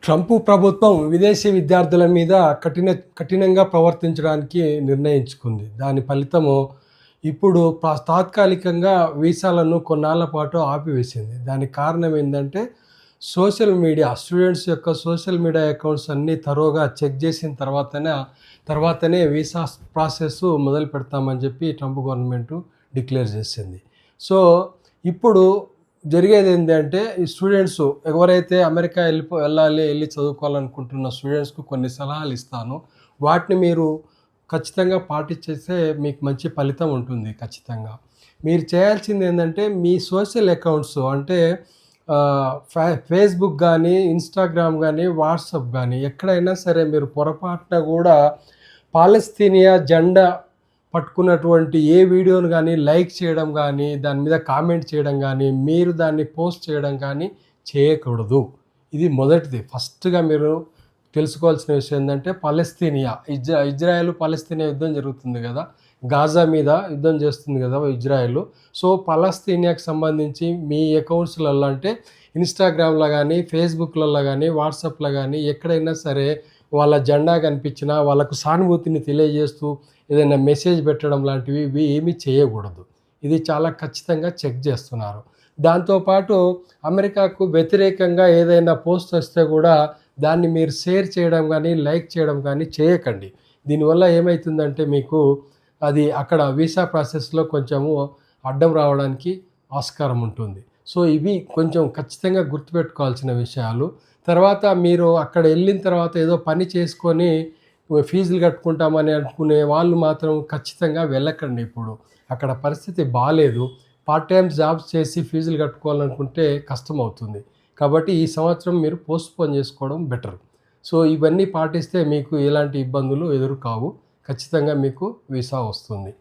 Trump ప్రభుత్వం విదేశీ విద్యార్థుల మీద కఠినంగా ప్రవర్తించడానికి నిర్ణయించుకుంది. దాని ఫలితము ఇప్పుడు తాత్కాలికంగా వీసాలను కొన్నాళ్ల పాటు ఆపివేసింది. దానికి కారణం ఏంటంటే సోషల్ మీడియా స్టూడెంట్స్ యొక్క సోషల్ మీడియా అకౌంట్స్ అన్నీ తరోగా చెక్ చేసిన తర్వాతనే వీసా ప్రాసెస్ మొదలు పెడతామని చెప్పి ట్రంప్ గవర్నమెంట్ డిక్లేర్ చేసింది. సో ఇప్పుడు జరిగేది ఏంటంటే ఈ స్టూడెంట్స్ ఎవరైతే అమెరికా వెళ్ళి చదువుకోవాలనుకుంటున్న స్టూడెంట్స్కు కొన్ని సలహాలు ఇస్తాను. వాటిని మీరు ఖచ్చితంగా పాటించేస్తే మీకు మంచి ఫలితం ఉంటుంది. ఖచ్చితంగా మీరు చేయాల్సింది ఏంటంటే మీ సోషల్ అకౌంట్స్ అంటే ఫేస్బుక్ కానీ, ఇన్స్టాగ్రామ్ కానీ, వాట్సాప్ కానీ ఎక్కడైనా సరే మీరు పొరపాటున కూడా పాలస్తీనియా జెండా పట్టుకున్నటువంటి ఏ వీడియోను కానీ లైక్ చేయడం కానీ, దాని మీద కామెంట్ చేయడం కానీ, మీరు దాన్ని పోస్ట్ చేయడం కానీ చేయకూడదు. ఇది మొదటిది. ఫస్ట్గా మీరు తెలుసుకోవాల్సిన విషయం ఏంటంటే ఇజ్రాయెల్ పాలస్తీనియా యుద్ధం జరుగుతుంది కదా, గాజా మీద యుద్ధం చేస్తుంది కదా ఇజ్రాయెల్. సో పాలస్తీనియాకి సంబంధించి మీ అకౌంట్స్లలో అంటే ఇన్స్టాగ్రామ్లో కానీ, ఫేస్బుక్లలో కానీ, వాట్సాప్లో కానీ ఎక్కడైనా సరే వాళ్ళ జెండా కనిపించినా వాళ్ళకు సానుభూతిని తెలియజేస్తూ ఏదైనా మెసేజ్ పెట్టడం లాంటివి ఇవి ఏమీ చేయకూడదు. ఇది చాలా ఖచ్చితంగా చెక్ చేస్తున్నారు. దాంతోపాటు అమెరికాకు వ్యతిరేకంగా ఏదైనా పోస్ట్ వస్తే కూడా దాన్ని మీరు షేర్ చేయడం కానీ, లైక్ చేయడం కానీ చేయకండి. దీనివల్ల ఏమవుతుందంటే మీకు అది అక్కడ వీసా ప్రాసెస్లో కొంచెము అడ్డం రావడానికి ఆస్కారం ఉంటుంది. సో ఇవి కొంచెం ఖచ్చితంగా గుర్తుపెట్టుకోవాల్సిన విషయాలు. తర్వాత మీరు అక్కడ వెళ్ళిన తర్వాత ఏదో పని చేసుకొని ఫీజులు కట్టుకుంటామని అనుకునే వాళ్ళు మాత్రం ఖచ్చితంగా వెళ్ళకండి. ఇప్పుడు అక్కడ పరిస్థితి బాగాలేదు. పార్ట్ టైం జాబ్స్ చేసి ఫీజులు కట్టుకోవాలనుకుంటే కష్టం అవుతుంది. కాబట్టి ఈ సంవత్సరం మీరు పోస్ట్పోన్ చేసుకోవడం బెటర్. సో ఇవన్నీ పాటిస్తే మీకు ఎలాంటి ఇబ్బందులు ఎదురు కావు. ఖచ్చితంగా మీకు వీసా వస్తుంది.